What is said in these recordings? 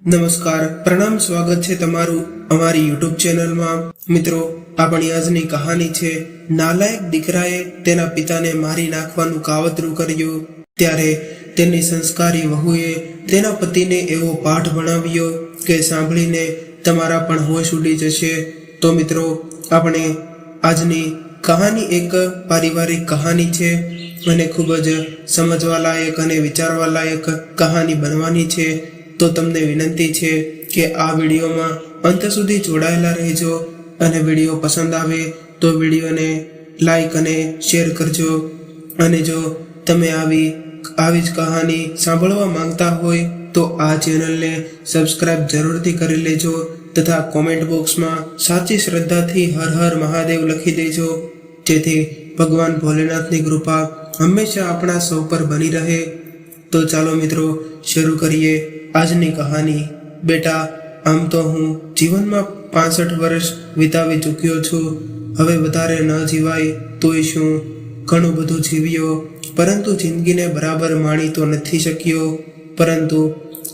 નમસ્કાર, પ્રણામ, સ્વાગત છે તમારું અમારી યુટ્યુબ ચેનલમાં। મિત્રો, આપણી આજની કહાની છે નાલાયક દીકરાએ તેના પિતાને મારી નાખવાનું કાવતરું કર્યું, ત્યારે તેની સંસ્કારી વહુએ તેના પતિને એવો પાઠ ભણાવ્યો કે સાંભળીને તમારા પણ હોશ ઉડી જશે। તો મિત્રો, આપણે આજની કહાની એક પારિવારિક કહાની છે અને ખૂબ જ સમજવા લાયક અને વિચારવા લાયક કહાની બનવાની છે। તો તમને વિનંતી છે કે આ વિડીયોમાં અંત સુધી જોડાયેલા રહેજો અને વિડીયો પસંદ આવે તો વિડીયોને લાઈક અને શેર કરજો। અને જો તમે આવી જ કહાની સાંભળવા માંગતા હોય તો આ ચેનલને સબસ્ક્રાઇબ જરૂરથી કરી લેજો તથા કોમેન્ટ બોક્સમાં સાચી શ્રદ્ધાથી હર હર મહાદેવ લખી દેજો, જેથી ભગવાન ભોલેનાથની કૃપા હંમેશા આપણા સૌ પર બની રહે। તો ચાલો મિત્રો, શરૂ કરીએ આજની કહાની। બેટા, આમ તો હું જીવનમાં 65 વર્ષ વિતાવી ચૂક્યો છું। હવે વધારે ન જીવાય તોય શું, ઘણું બધું જીવ્યો, પરંતુ જિંદગીને બરાબર માણી તો નથી શક્યો, પરંતુ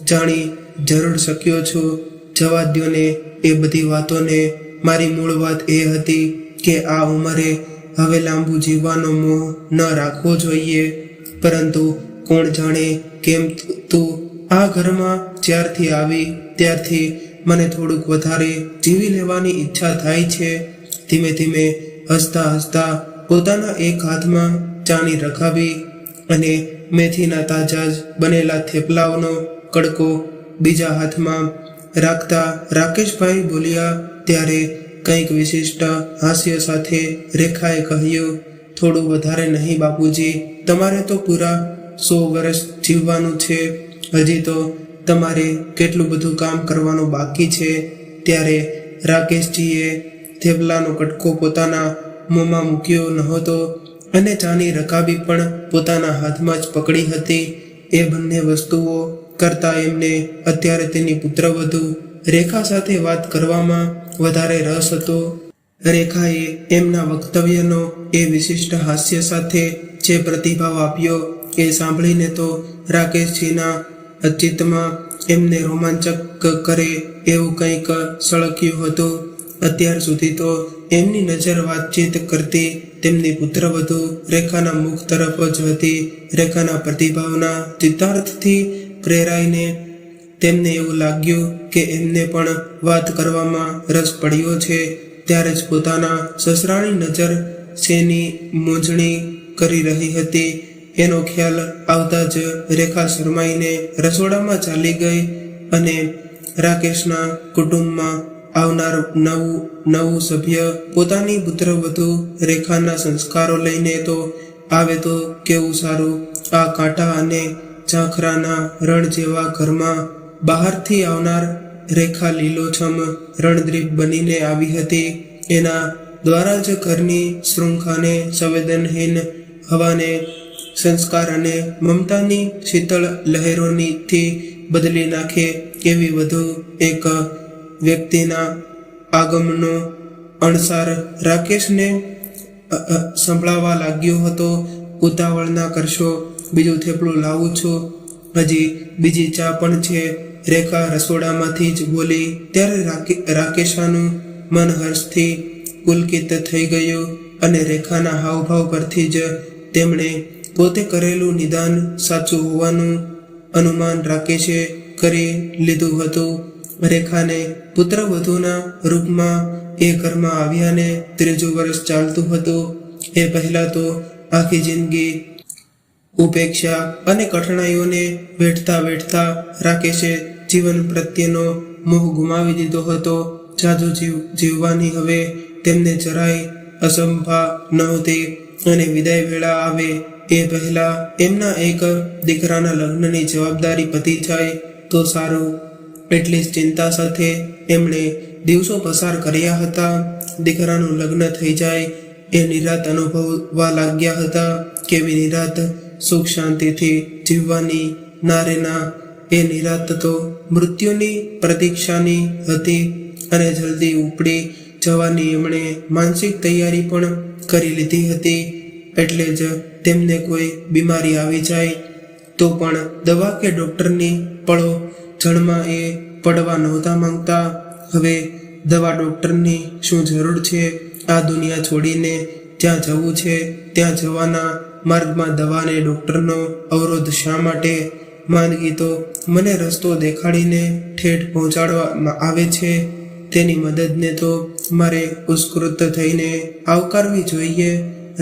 જાણી જરૂર શક્યો છું। જવા દ્યો ને એ બધી વાતોને। મારી મૂળ વાત એ હતી કે આ ઉંમરે હવે લાંબુ જીવવાનો મોહ ન રાખવો જોઈએ, પરંતુ કોણ જાણે કેમ તું આ ઘરમાં જ્યારથી આવી ત્યારથી મને થોડુંક વધારે જીવી લેવાની ઈચ્છા થાય છે। ધીમે ધીમે હસતા હસતા પોતાના એક હાથમાં ચાની રખાવી અને મેથીના તાજા જ બનેલા થેપલાઓનો કડકો બીજા હાથમાં રાખતા રાકેશભાઈ બોલ્યા, ત્યારે કંઈક વિશિષ્ટ હાસ્ય સાથે રેખાએ કહ્યું, થોડું વધારે નહીં બાપુજી, તમારે તો પૂરા 100 વર્ષ જીવવાનું છે। હજી તો તમારે કેટલું બધું કામ કરવાનું બાકી છે। ત્યારે રાકેશજીએ થેપલાનો કટકો પોતાના મોંમાં મૂક્યો નહોતો અને ચાની રકાબી પણ પોતાના હાથમાં જ પકડી હતી। એ બંને વસ્તુઓ કરતાં એમને અત્યારે તેની પુત્રવધુ રેખા સાથે વાત કરવામાં વધારે રસ હતો। રેખાએ એમના વક્તવ્યનો એ વિશિષ્ટ હાસ્ય સાથે જે પ્રતિભાવ આપ્યો એ સાંભળીને તો રાકેશજીના ચિત્તમાં એમને રોમાંચક કરે એવું કંઈક સળગ્યું હતું। અત્યાર સુધી તો એમની નજર વાતચીત કરતી તેમની પુત્રવધુ રેખાના મુખ તરફ જ હતી। રેખાના પ્રતિભાવના ચિત્તાર્થથી પ્રેરાઈને તેમને એવું લાગ્યું કે એમને પણ વાત કરવામાં રસ પડ્યો છે। ત્યારે જ પોતાના સસરાની નજર શેની મૂંઝણી કરી રહી હતી એનો ખ્યાલ આવતા જ રેખા શરમાઈને રસોડામાં ચાલી ગઈ અને રાકેશના કુટુંબમાં આવનાર નવું સભ્ય પોતાની પુત્રવધુ રેખાના સંસ્કારો લઈને તો આવે તો કેવું સારું। આ કાંટા અને ઝાંખરાના રણ જેવા ઘરમાં બહારથી આવનાર રેખા લીલોછમ રણદ્રીપ બનીને આવી હતી। એના દ્વારા જ ઘરની શૃંખાને સંવેદનહીન હવાને સંસ્કાર અને મમતાની શીતળ લહેરોથી બદલી નાખે એવી વધુ એક વ્યક્તિના આગમનનો અણસાર રાકેશને સંભળાવા લાગ્યો હતો। ઉતાવળ ના કરશો, બીજું થેપલું લાવું છું, હજી બીજી ચા પણ છે, રેખા રસોડામાંથી જ બોલી। ત્યારે રાકેશાનું મન હર્ષથી પુલકિત થઈ ગયું અને રેખાના હાવભાવ પરથી જ તેમણે પોતે કરેલું નિદાન સાચું હોવાનું અનુમાન રાકેશે કરી લીધું હતું। રેખાને પુત્રવધુના રૂપમાં એ ઘરમાં આવ્યાને 3જું વર્ષ ચાલતું હતું। એ પહેલા તો આખી જિંદગી ઉપેક્ષા અને કઠણાઈઓને વેઠતા રાકેશે જીવન પ્રત્યેનો મોહ ગુમાવી દીધો હતો। જાજુ જીવવાની હવે તેમને જરાય અસંભા નહોતી અને વિદાય વેળા આવે એ પહેલા એમના એક દીકરાના લગ્નની જવાબદારી પતી જાય તો સારું, એટલી જ ચિંતા સાથે એમણે દિવસો પસાર કર્યા હતા। દીકરાનું લગ્ન થઈ જાય એ નિરાત અનુભવવા લાગ્યા હતા। કેવી નિરાત, સુખ શાંતિથી જીવવાની ના રે ના, એ નિરાત તો મૃત્યુની પ્રતીક્ષાની હતી અને જલ્દી ઉપડી જવાની એમણે માનસિક તૈયારી પણ કરી લીધી હતી। એટલે જ તેમને કોઈ બીમારી આવી જાય તો પણ દવા કે ડૉક્ટરની પળો જળમાં એ પડવા નહોતા માંગતા. હવે દવા ડોક્ટરની શું જરૂર છે? આ દુનિયા છોડીને જ્યાં જવું છે ત્યાં જવાના માર્ગમાં દવાને ડોક્ટરનો અવરોધ શા માટે? માંદગી તો મને રસ્તો દેખાડીને ઠેઠ પહોંચાડવામાં આવે છે. તેની મદદને તો મારે ઉત્સ્કૃત થઈને આવકારવી જોઈએ.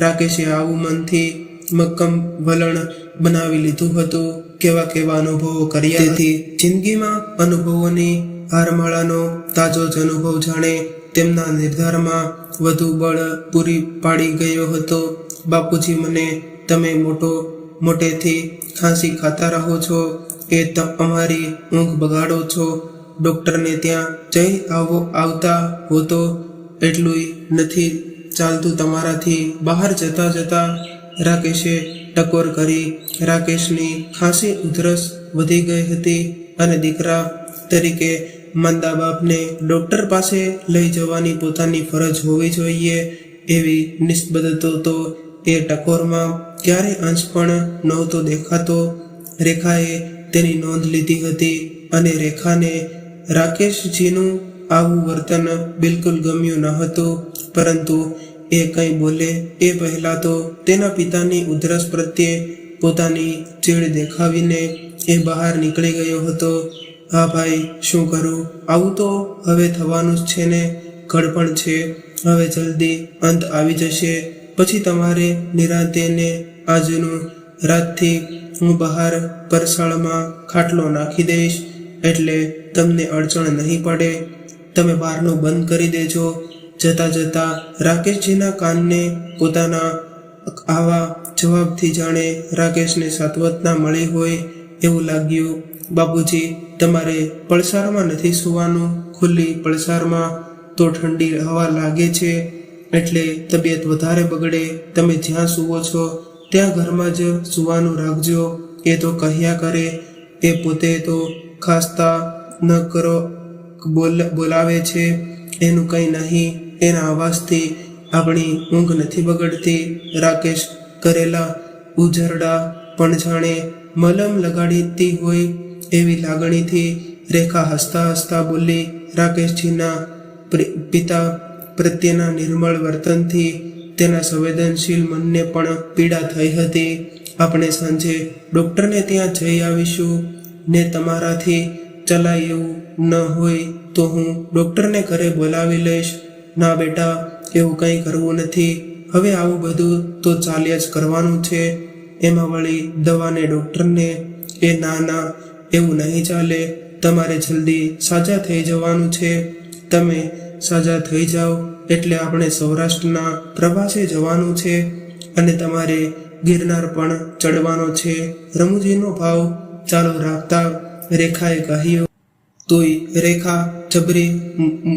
રાકેશે આવું મનથી મક્કમ વલણ બનાવી લીધું હતું. કેવા કેવા અનુભવો કર્યા. તેથી જિંદગીમાં અનુભવોની હારમાળાનો તાજો જ અનુભવ જાણે તેમના નિર્ધારમાં વધુ બળ પૂરી પાડી ગયો હતો. બાપુજી, મને તમે મોટેથી ખાંસી ખાતા રહો છો, એ અમારી ઊંઘ બગાડો છો. ડોક્ટરને ત્યાં જઈ આવતા હો તો એટલુંય નથી ચાલતું તમારાથી. બહાર જતા જતા રાકેશે ટકોર કરી. રાકેશની ખાંસી ઉધરસ વધી ગઈ હતી અને દીકરા તરીકે માંદા બાપને ડોક્ટર પાસે લઈ જવાની પોતાની ફરજ હોવી જોઈએ એવી નિસ્બત તો એ ટકોરમાં ક્યારે અંશ પણ નહોતો દેખાતો. રેખાએ તેની નોંધ લીધી હતી અને રેખાને રાકેશજીનું આવું વર્તન બિલકુલ ગમ્યું ન હતું. પરંતુ એ કંઈ બોલે એ પહેલાં તો તેના પિતાની ઉધરસ પ્રત્યે પોતાની ચીડ દેખાવીને એ બહાર નીકળી ગયો હતો. હા ભાઈ, શું કરું? આવું તો હવે થવાનું જ છે ને. ઘડપણ છે, હવે જલ્દી અંત આવી જશે. પછી તમારે નિરાંતે આજનું રાતથી હું બહાર પરસાળમાં ખાટલો નાખી દઈશ, એટલે તમને અડચણ નહીં પડે. તમે બહારનું બંધ કરી દેજો. જતા જતા રાકેશજીના કાનને પોતાના આવા જવાબથી જાણે રાકેશને સાત્વતના મળી હોય એવું લાગ્યું. બાપુજી, તમારે પડસારમાં નથી સૂવાનું. ખુલ્લી પડસારમાં તો ઠંડી હવા લાગે છે એટલે તબિયત વધારે બગડે. તમે જ્યાં સૂવો છો ત્યાં ઘરમાં જ સૂવાનું રાખજો. એ તો કહ્યા કરે. એ પોતે તો ખાસ્તા ન કરો બોલાવે છે. એનું કંઈ નહીં. એના અવાજથી આપણી ઊંઘ નથી બગડતી. રાકેશ કરેલા ઉજરડા પણ જાણે મલમ લગાડીતી હોય એવી લાગણીથી રેખા હસતા હસતા બોલી. રાકેશજીના પિતા પ્રત્યેના નિર્મળ વર્તનથી તેના સંવેદનશીલ મનને પણ પીડા થઈ હતી. આપણે સાંજે ડોક્ટરને ત્યાં જઈ આવીશું ને તમારાથી ચલાય એવું ન હોય તો હું ડોક્ટરને ઘરે બોલાવી લઈશ. ના બેટા, એવું કંઈ કરવું નથી. હવે આવું બધું તો ચાલ્યા જ કરવાનું છે. એમાં વળી દવાને ડોક્ટરને એ ના, એવું નહીં ચાલે. તમારે જલ્દી સાજા થઈ જવાનું છે. તમે સાજા થઈ જાઓ એટલે આપણે સૌરાષ્ટ્રના પ્રવાસે જવાનું છે અને તમારે ગિરનાર પણ ચડવાનો છે. રમૂજીનો ભાવ ચાલુ રાખતા રેખાએ કહ્યું. તોય રેખા જબરી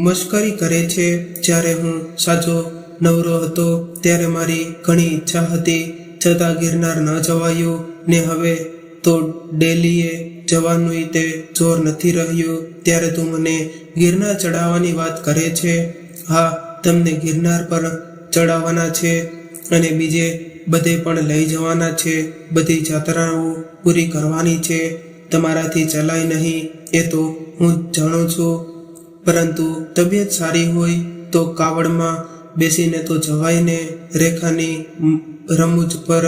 મશ્કરી કરે છે. જ્યારે હું સાચો નવરો હતો ત્યારે મારી ઘણી ઈચ્છા હતી, છતાં ગિરનાર ન જવાયું ને હવે તો ડેલીએ જવાનું તે જોર નથી રહ્યું. ત્યારે તું મને ગિરનાર ચડાવવાની વાત કરે છે. હા, તમને ગિરનાર પર ચડાવવાના છે અને બીજે બધે પણ લઈ જવાના છે. બધી જાત્રાઓ પૂરી કરવાની છે. તમારાથી ચલાય નહીં એ તો હું જાણું છું, પરંતુ તબિયત સારી હોય તો કાવડમાં બેસીને તો જવાય ને. રેખાની રમૂજ પર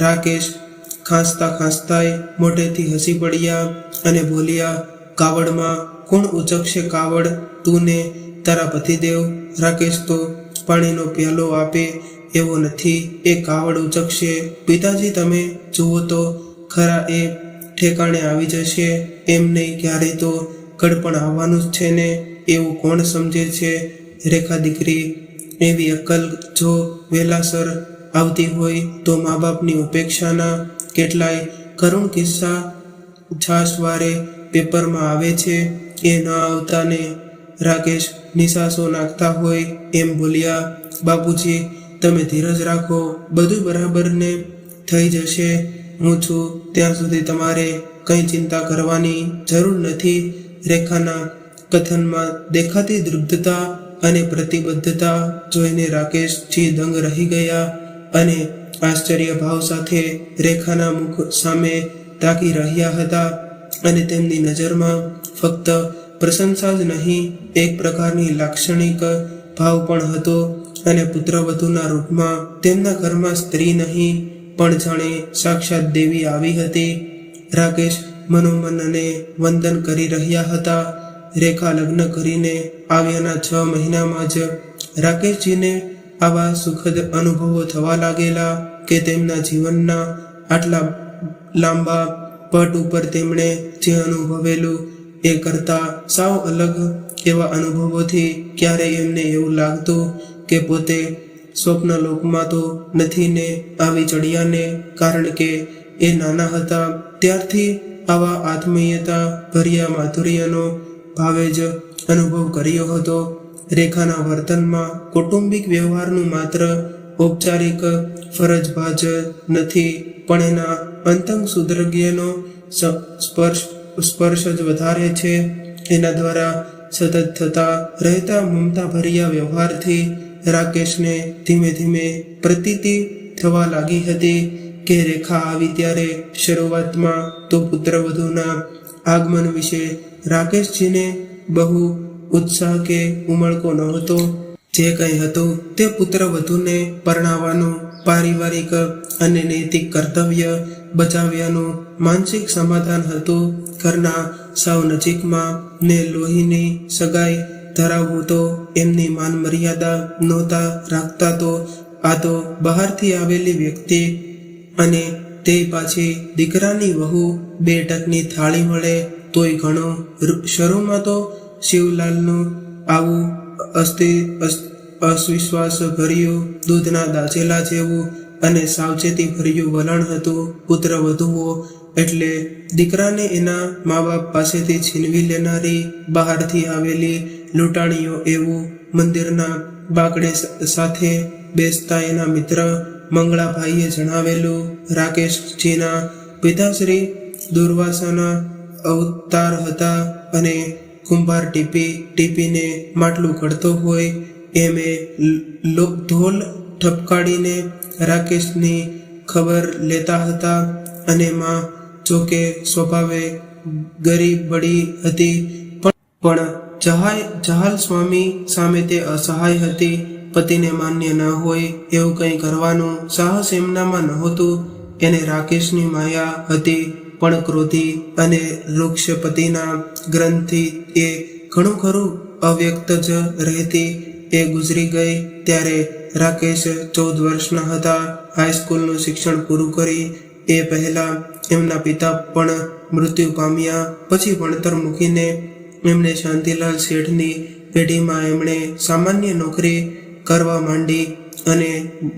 રાકેશ ખાંસતા ખાંસતાય મોઢેથી હસી પડ્યા અને બોલ્યા. કાવડમાં કોણ ઉચકશે કાવડ? તું ને તારા પતિદેવ. રાકેશ તો પાણીનો પ્યાલો આપે એવો નથી, એ કાવડ ઉચકશે. પિતાજી, તમે જુઓ તો ખરા, એ ઠેકાણે આવી જશે. એમ નહીં, ક્યારેય તો કડપણ આવવાનું જ છે ને. એવું કોણ સમજે છે? રેખા દીકરી, એવી અક્કલ જો વહેલાસર આવતી હોય તો મા બાપની ઉપેક્ષાના કેટલાય કરુણ કિસ્સા છાશવારે પેપરમાં આવે છે. એ ન આવતા ને. રાકેશ નિશાસો નાખતા હોય એમ બોલ્યા. બાપુજી, તમે ધીરજ રાખો, બધું બરાબર ને થઈ જશે. હું છું ત્યાં સુધી તમારે કંઈ ચિંતા કરવાની જરૂર નથી. રેખાના કથનમાં દેખાતી દૃઢતા અને પ્રતિબદ્ધતા જોઈને રાકેશજી દંગ રહી ગયા અને આશ્ચર્ય ભાવ સાથે રેખાના મુખ સામે તાકી રહ્યા હતા. અને તેમની નજરમાં ફક્ત પ્રશંસા જ નહીં, એક પ્રકારની લાક્ષણિક ભાવ પણ હતો. અને પુત્રવધુના રૂપમાં તેમના ઘરમાં સ્ત્રી નહીં, પણ જાણે સાક્ષાત દેવી આવી હતી. રાકેશ મનોમનને વંદન કરી રહ્યા હતા. રેખા લગ્ન કરીને આવ્યાના 6 મહિનામાં જ રાકેશજીને આવા સુખદ અનુભવો થવા લાગેલા કે તેમના જીવનના આટલા લાંબા પટ ઉપર તેમણે જે અનુભવેલું એ કરતા સાવ અલગ એવા અનુભવોથી ક્યારેય એમને એવું લાગતું કે પોતે સ્વપ્નલોકમાં તો નથી ને આવી ચડિયાને. કારણ કે એ નાના હતા ત્યારથી આવા આત્મીયતા ભર્યા માધુર્યનો ભાવે જ અનુભવ કર્યો હતો. રેખાના વર્તનમાં કૌટુંબિક વ્યવહારનું માત્ર ઔપચારિક ફરજબાજ નથી, પણ એના અંતંગ સુદ્રગ્યનો સ્પર્શ જ વધારે છે. એના દ્વારા સતત થતા રહેતા મમતા ભર્યા વ્યવહારથી રાકેશને ધીમે ધીમે પ્રતીતિ થવા લાગી હતી કે રેખા આવી ત્યારે શરૂઆતમાં તો પુત્રવધુના આગમન વિશે રાકેશજીને બહુ ઉત્સાહ કે ઉમળકો નહોતો. જે કંઈ હતું તે પુત્રવધુને પરણાવવાનું પારિવારિક અને નૈતિક કર્તવ્ય બજાવ્યાનું માનસિક સમાધાન હતું. ઘરના સાવ નજીકમાં ને લોહીની સગાઈ ધરાવવું તો એમની માન મર્યાદા નહોતા રાખતા. તો આ તો બહારથી આવેલી વ્યક્તિ અને તે પાછી દીકરાની વહુ, 2 ટકની થાળી મળે તોય ઘણો. શરૂમાં તો શિવલાલનું આવું અવિશ્વાસ ભર્યું, દૂધના દાજેલા જેવું અને સાવચેતી ભર્યું વલણ હતું. પુત્રવધુઓ એટલે દીકરાને એના મા બાપ પાસેથી છીનવી લેનારી, બહારથી આવેલી લૂંટાણીઓ એવું મંદિરના બાકડે સાથે બેસતા એના મિત્ર મંગળાભાઈએ જણાવેલું. રાકેશજીના પિતાશ્રી દુર્વાસાના અવતાર હતા અને કુંભાર ટીપીને માટલું ઘડતો હોય એમ એ ઢોલ ઠપકાડીને રાકેશની ખબર લેતા હતા. અને માં જોકે સ્વભાવે ગરીબડી હતી, પણ જહાલ સ્વામી સામે તે અસહાય હતી. પતિને માન્ય ન હોય એવું કંઈ કરવાનું સાહસ એમનામાં નહોતું. એને રાકેશની માયા હતી, પણ ક્રોધી અને વૃક્ષ પતિના ગ્રંથિ એ ઘણું ખરું અવ્યક્ત જ રહેતી. એ ગુજરી ગઈ ત્યારે રાકેશ 14 વર્ષના હતા. હાઈસ્કૂલનું શિક્ષણ પૂરું કરી એ પહેલા એમના પિતા પણ મૃત્યુ પામ્યા. પછી ભણતર મૂકીને એમણે શાંતિલાલ શેઠની પેઢીમાં એમણે સામાન્ય નોકરી કરવા માંડી અને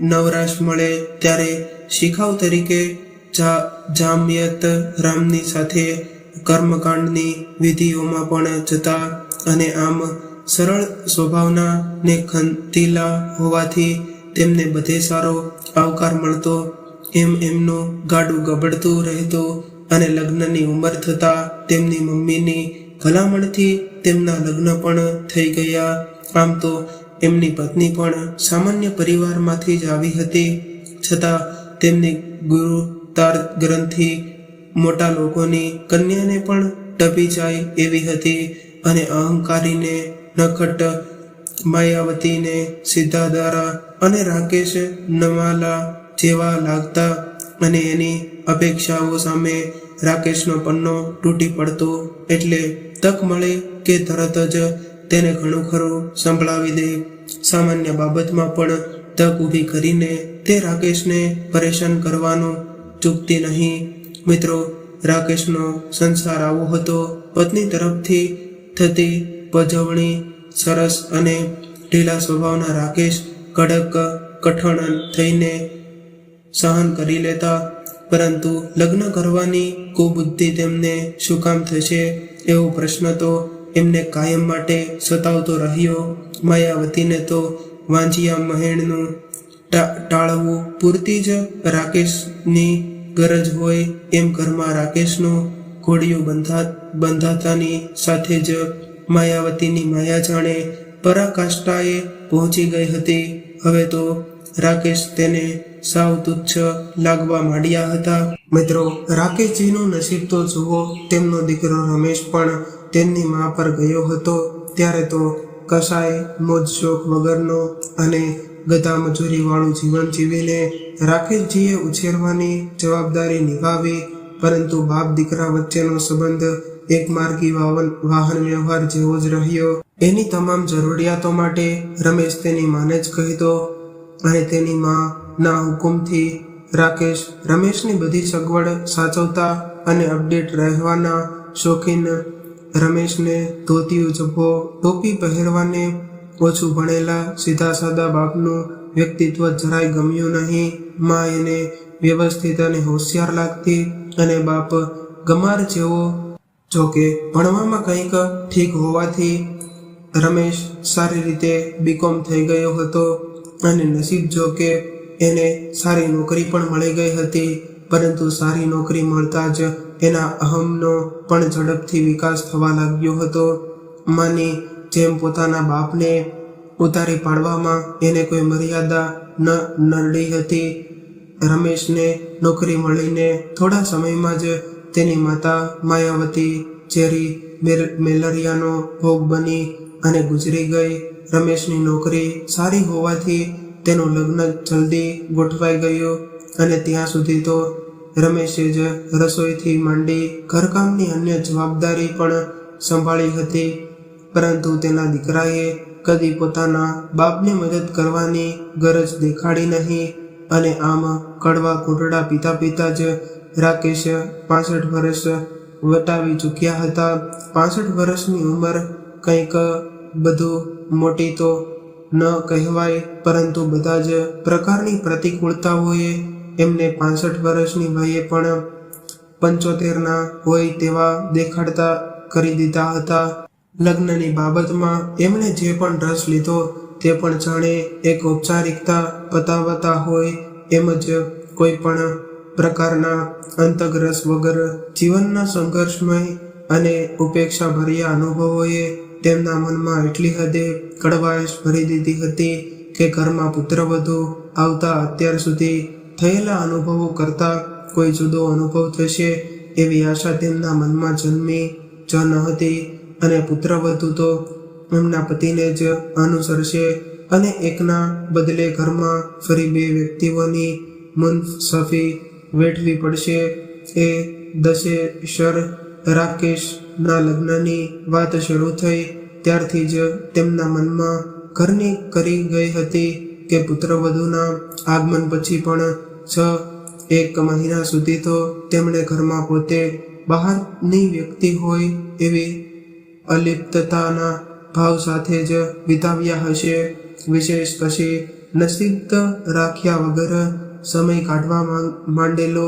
નવરાશ મળે ત્યારે શિખાઉ તરીકે જામયત રામની સાથે કર્મકાંડની વિધિઓમાં પણ જતા. અને આમ સરળ સ્વભાવના ને ખંતીલા હોવાથી તેમને બધે સારો આવકાર મળતો. એમનું ગાડું ગબડતું રહેતું અને લગ્નની ઉંમર થતાં તેમની મમ્મીની ભલામણથી તેમના લગ્ન પણ થઈ ગયા. આમ તો એમની પત્ની પણ સામાન્ય પરિવારમાંથી જ આવી હતી, છતાં તેમની ગુરુતાર ગ્રંથિ મોટા લોકોની કન્યાને પણ ટપી જાય એવી હતી. અને અહંકારીને નખટ માયાવતીને સિદ્ધાદારા અને રાકેશ નમાલા જેવા લાગતા. અને એની અપેક્ષાઓ સામે રાકેશનો પન્નો તૂટી પડતો. એટલે તક મળે કે તરત જ તેને ઘણું ખરું સંભળાવી દે. સામાન્ય બાબતમાં પણ તક ઊભી કરીને તે રાકેશને પરેશાન કરવાનું ચૂકતી નહીં. મિત્રો, રાકેશનો સંસાર આવો હતો. પત્ની તરફથી થતી પજવણી સરસ અને ઢીલા સ્વભાવના રાકેશ કડક કઠણ થઈને સહન કરી લેતા. પરંતુ લગ્ન કરવાની કુબુદ્ધિ તેમને શું કામ થશે એવો પ્રશ્ન તો એમને કાયમ માટે સતાવતો રહ્યો. માયાવતીને તો વાંજિયા મહેણનું ટાળવું પૂરતી જ રાકેશની ગરજ હોય એમ ઘરમાં રાકેશનો ઘોડિયું બંધાતાની સાથે જ માયાવતીની માયા જાણે પરાકાષ્ઠાએ પહોંચી ગઈ હતી. હવે તો રાકેશ તેને સાવ તુચ્છ લાગવા માંડ્યા હતા. મિત્રો, રાકેશજીનું નસીબ તો જુઓ, તેમનો દીકરો રમેશ પણ તેમની મા પર ગયો હતો ત્યારે તો કશાય મોજ શોખ વગરનો અને ગધા મજૂરી વાળું જીવન જીવીને રાકેશજીએ ઉછેરવાની જવાબદારી નિભાવી. પરંતુ બાપ દીકરા વચ્ચેનો સંબંધ એક માર્ગી વાહન વ્યવહાર જેવો જ રહ્યો. એની તમામ જરૂરિયાતો માટે રમેશ તેની માને જ કહેતો અને તેની ના હુકુમથી રાકેશ રમેશની બધી સગવડ સાચવતા અને અપડેટ રહેવાના શોખીન રમેશને ધોતિયું જબ્બો ટોપી પહેરવાને ઓછું ભણેલા સીધા સાદા બાપનું વ્યક્તિત્વ જરાય ગમ્યું નહીં. માં એને વ્યવસ્થિત અને હોશિયાર લાગતી અને બાપ ગમાર જેવો. જોકે ભણવામાં કંઈક ઠીક હોવાથી રમેશ સારી રીતે બીકોમ થઈ ગયો હતો અને નસીબ જો કે એને સારી નોકરી પણ મળી ગઈ હતી. પરંતુ સારી નોકરી મળતા જ એના અહમનો પણ ઝડપથી વિકાસ થવા લાગ્યો હતો. માની જેમ પોતાના બાપને ઉતારી પાડવામાં એને કોઈ મર્યાદા ન નડી હતી. રમેશને નોકરી મળીને થોડા સમયમાં જ તેની માતા માયાવતી ઝેરી મેલેરિયાનો ભોગ બની અને ગુજરી ગઈ. રમેશની નોકરી સારી હોવાથી તેનું લગ્ન જલ્દી ગોઠવાઈ ગયું અને ત્યાં સુધી તો રમેશે જ રસોઈથી માંડી ઘરકામની અન્ય જવાબદારી પણ સંભાળી હતી. પરંતુ તેના દીકરાએ કદી પોતાના બાપને મદદ કરવાની ગરજ દેખાડી નહીં અને આમ કડવા ઘૂંટડા પીતા પીતા જ રાકેશ 65 વર્ષ વટાવી ચૂક્યા હતા. 65 વર્ષની ઉંમર કંઈક બધું મોટી તો ન કહેવાય, પરંતુ બધા જ પ્રકારની પ્રતિકૂળતાઓએ એમને 65 વર્ષની વયે પણ 75ના હોય તેવા દેખાડતા કરી દીધા હતા. લગ્નની બાબતમાં એમણે જે પણ રસ લીધો તે પણ જાણે એક ઔપચારિકતા પતાવતા હોય એમ જ કોઈ પણ પ્રકારના અંતગ્રસ વગર જીવનના સંઘર્ષમય અને ઉપેક્ષાભર્યા અનુભવોએ તેમના મનમાં એટલી હદે કડવાશ ભરી દીધી હતી કે ઘરમાં પુત્રવધુ આવતા અત્યાર સુધી થયેલા અનુભવો કરતા કોઈ જુદો અનુભવ થશે એવી આશા તેમના મનમાં જન્મી જ ન હતી. અને પુત્રવધુ તો એમના પતિને જ અનુસરશે અને એકના બદલે ઘરમાં ફરી 2 વ્યક્તિઓની મુનસફી વેઠવી પડશે. એ દશેશર રાકેશના લગ્નની વાત શરૂ થઈ ત્યારથી જ તેમના મનમાં ઘરની કરી ગઈ હતી કે પુત્રવધુના આગમન પછી પણ 1 મહિના સુધી તો તેમણે ઘરમાં પોતે બહારની વ્યક્તિ હોય એવી અલિપ્તતાના ભાવ સાથે જ વિતાવ્યા હશે. વિશેષ કશી નસીબ રાખ્યા વગર સમય કાઢવા માંડેલો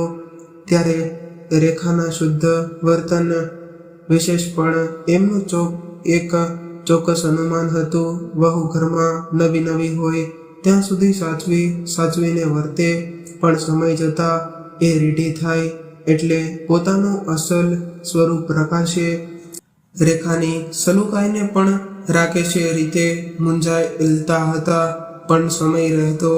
ત્યારે રેખાના શુદ્ધ વર્તન વિશેષ પણ એમનું એક ચોક્કસ અનુમાન હતું. વહુ ઘરમાં નવી હોય ત્યાં સુધી સાચવીને વર્તે, પણ સમય જતા એ રીઢી થાય એટલે પોતાનું અસલ સ્વરૂપ પ્રકાશે. રેખાની સલુકાઈને પણ રાકેશે રીતે મૂંઝાયેલતા હતા. પણ સમય રહેતો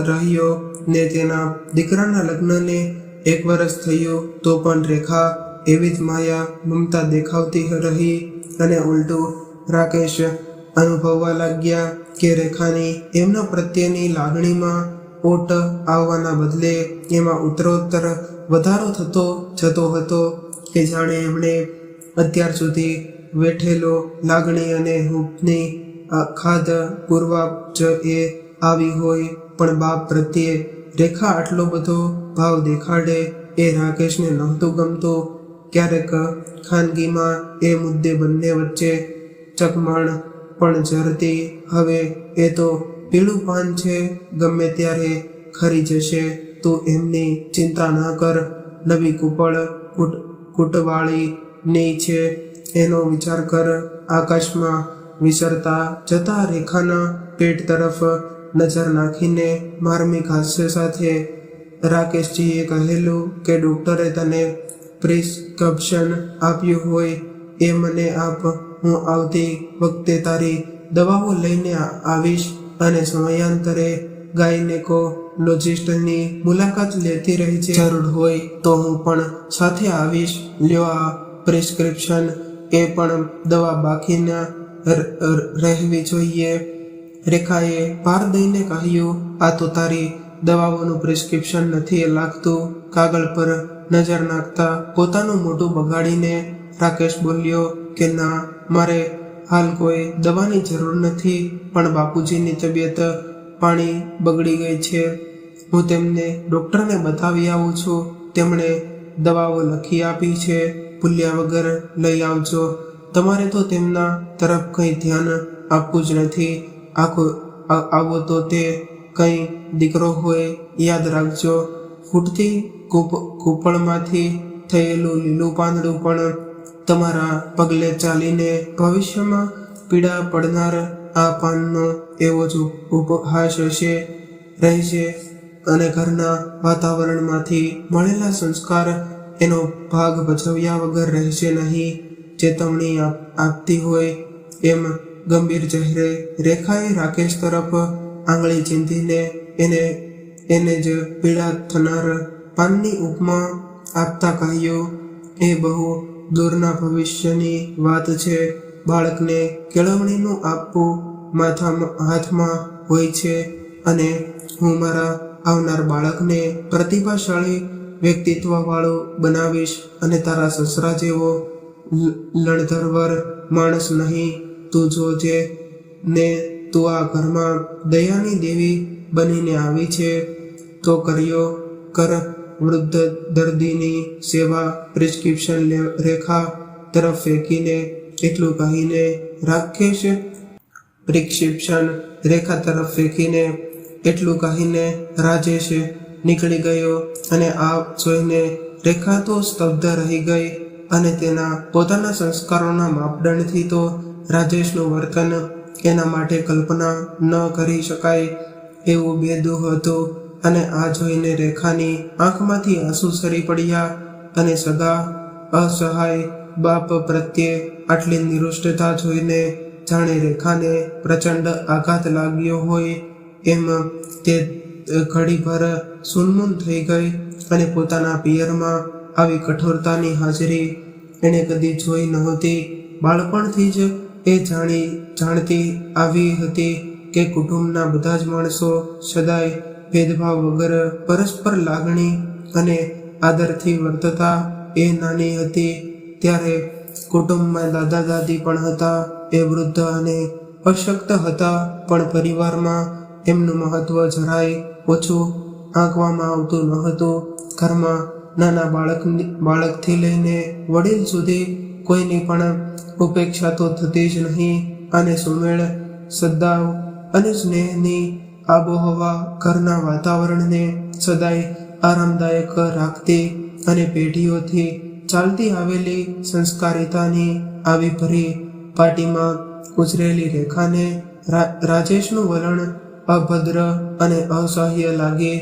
રહ્યો ને તેના દીકરાના લગ્નને 1 વર્ષ થયું તો પણ રેખા એવી જ માયા મમતા દેખાવતી રહી અને ઉલટું રાકેશ અનુભવવા લાગ્યા કે રેખાની એમના પ્રત્યેની લાગણીમાં ઓટ આવવાના બદલે એમાં ઉત્તરોત્તર વધારો થતો જતો હતો કે જાણે એમણે અત્યાર સુધી વેઠેલો લાગણી અને હૂંફની ખાધ પૂરવા જ એ આવી હોય. પણ બાપ પ્રત્યે રેખા આટલો બધો ભાવ દેખાડે એ રાકેશને નહોતું ગમતું. ક્યારેક ખાનગીમાં એ મુદ્દે બંને વચ્ચે ચકમણ પણ ઝરતી. હવે એ તો પીળું પાન છે, ગમે ત્યારે ખરી જશે, તું એમની ચિંતા ના કર. નવી કૂટવાળી નહીં છે એનો વિચાર કર. આકાશમાં વિસરતા જતા રેખાના પેટ તરફ નજર નાખીને માર્મિક હાસ્ય સાથે રાકેશજીએ કહેલું કે ડોક્ટરે તને પ્રિસ્ક્રિપ્શન આપ્યું હોય એ મને આપ. હું આવતી વખતે તારી દવાઓ લઈને આવીશ અને સમયાંતરે ગાયનેકોલોજિસ્ટની મુલાકાત લેતી રહેજે. જરૂર હોય તો હું પણ સાથે આવીશ. લ્યો આ પ્રિસ્ક્રિપ્શન. એ પણ દવા બાકી ન રહેવી જોઈએ. રેખાએ ભાર દઈને કહ્યું, આ તો તારી દવાઓનું પ્રિસ્ક્રિપ્શન નથી લાગતું. કાગળ પર નજર નાખતા પોતાનું મોઢું બગાડીને રાકેશ બોલ્યો કે ના, મારે હાલ કોઈ દવાની જરૂર નથી, પણ બાપુજીની તબિયત પાણી બગડી ગઈ છે. હું તેમને ડૉક્ટરને બતાવી આવું છું. તેમણે દવાઓ લખી આપી છે. ભૂલ્યા વગર લઈ આવજો. તમારે તો તેમના તરફ કંઈ ધ્યાન આપવું જ નથી. આવો તો તે કંઈ દીકરો હોય, યાદ રાખજો. ફૂટતી કૂપળમાંથી થયેલું લીલું પાંદડું પણ તમારા પગલે ચાલીને ભવિષ્યમાં પીડા પડનાર આ પાનનો એવો જ ઉપહાસ રહેશે અને ઘરના વાતાવરણમાંથી મળેલા સંસ્કાર એનો ભાગ ભજવ્યા વગર રહેશે નહીં. ચેતવણી આપતી હોય એમ ગંભીર ચહેરે રેખાએ રાકેશ તરફ આંગળી ચીંધીને એને જ પીડા થનાર પાનની ઉપમા આપતા કહ્યું, એ બહુ દૂરના ભવિષ્યની વાત છે. બાળકને કેળવણીનું આપવું હાથમાં હોય છે અને હું મારા આવનાર બાળકને પ્રતિભાશાળી વ્યક્તિત્વવાળું બનાવીશ અને તારા સસરા જેવો લણધરવર માણસ નહીં. તું જોજે ને તું આ ઘરમાં દયાની દેવી બનીને આવી છે તો કર વૃદ્ધ દર્દીની સેવા. પ્રિસ્ક્રિપ્શન રેખા તરફ ફેંકીને એટલું કહીને રાજેશ નીકળી ગયો અને આ જોઈને રેખા તો સ્તબ્ધ રહી ગઈ અને તેના પોતાના સંસ્કારોના માપદંડથી તો રાજેશનું વર્તન એના માટે કલ્પના ન કરી શકાય એવું બેદુહ હતું. અને આ જોઈને રેખાની આંખમાંથી આંસુ સરી પડ્યા અને સગા અસહાય બાપ પ્રત્યે આટલી નિરુષ્ટતા જોઈને જાણે રેખાને પ્રચંડ આઘાત લાગ્યો હોય એમ તે ઘડીભર સુનમુન થઈ ગઈ અને પોતાના પિયરમાં આવી કઠોરતાની હાજરી એણે કદી જોઈ નહોતી. બાળપણથી જ એ જાણતી આવી હતી કે કુટુંબના બધા જ માણસો સદાય ભેદભાવ વગર પરસ્પર લાગણી અને આદરથી વર્તતા. એ નાની હતી ત્યારે કુટુંબમાં દાદા દાદી પણ હતા. એ વૃદ્ધ અને અશક્ત હતા, પણ પરિવારમાં એમનું મહત્વ જરાય ઓછું આંકવામાં આવતું ન હતું. ઘરમાં નાના બાળકથી લઈને વડીલ સુધી કોઈની પણ ઉપેક્ષા તો થતી જ નહીં. અને સુમેળ, સદ્ભાવ અને સ્નેહની આબોહવા ઘરના વાતાવરણને સદાય આરામદાયક રાખતી અને પેઢીઓથી ચાલતી આવેલી સંસ્કારિતાની આવી ભરી પાટીમાં ઉછરેલી રેખાને રાજેશનું વલણ અભદ્ર અને અસહ્ય લાગે.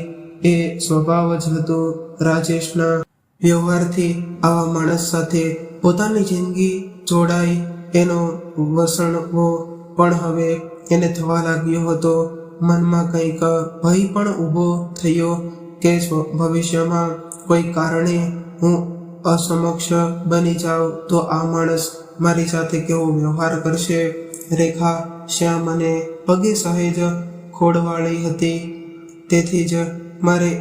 એ સ્વભાવ જ હતું રાજેશના. વ્યવહારથી આવા માણસ સાથે પોતાની જિંદગી જોડાય એનો વસણવો પણ હવે એને થવા લાગ્યો હતો. મનમાં કંઈક ભય પણ ઊભો થયો કે ભવિષ્યમાં કોઈ કારણે હું અસમક્ષ બની જાઉં તો આ માણસ મારી સાથે કેવો વ્યવહાર કરશે. રેખા શ્યામ અને પગે સહેજ ખોડવાળી હતી, તેથી જ મારે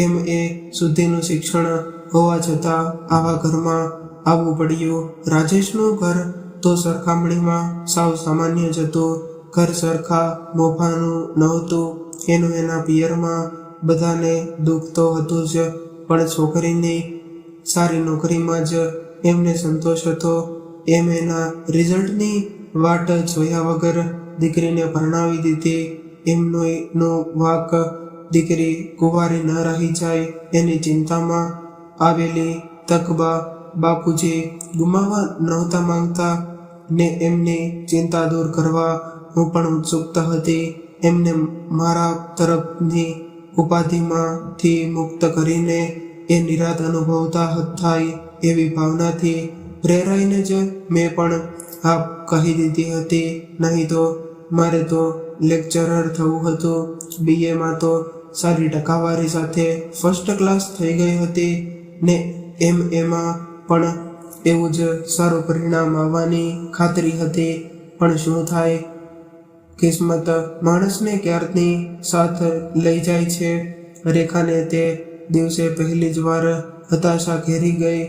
MA સુધીનું શિક્ષણ હોવા છતાં આવા ઘરમાં આવવું પડ્યું. રાજેશનું ઘર તો સરખામણીમાં સાવ સામાન્ય જ હતું. ઘર સરખા મોભાનું નહોતું. એનું એના પિયરમાં બધાને દુઃખ તો હતું જ, પણ છોકરીની સારી નોકરીમાં જ એમને સંતોષ હતો. એના રિઝલ્ટની વાટ જોયા વગર દીકરીને પરણાવી દીધી. એમનો વાક દીકરી કુંવારી ન રહી જાય એની ચિંતામાં આવેલી તકબા બાપુજી ગુમાવવા નહોતા માંગતા ને એમની ચિંતા દૂર કરવા હું પણ ઉત્સુકતા હતી. એમને મારા તરફની ઉપાધિમાંથી મુક્ત કરીને એ નિરાત અનુભવતા થાય એવી ભાવનાથી પ્રેરાઈને જ મેં પણ હા કહી દીધી હતી. નહીં તો મારે તો લેક્ચરર થવું હતું. બીએમાં તો સારી ટકાવારી સાથે ફર્સ્ટ ક્લાસ થઈ ગઈ હતી ને એમાં પણ એવું જ સારું પરિણામ આવવાની ખાતરી હતી. પણ શું થાય, કિસ્મત માણસને ક્યારની સાથ લઈ જાય છે. રેખાને તે દિવસે પહેલી જ વાર હતાશા ઘેરી ગઈ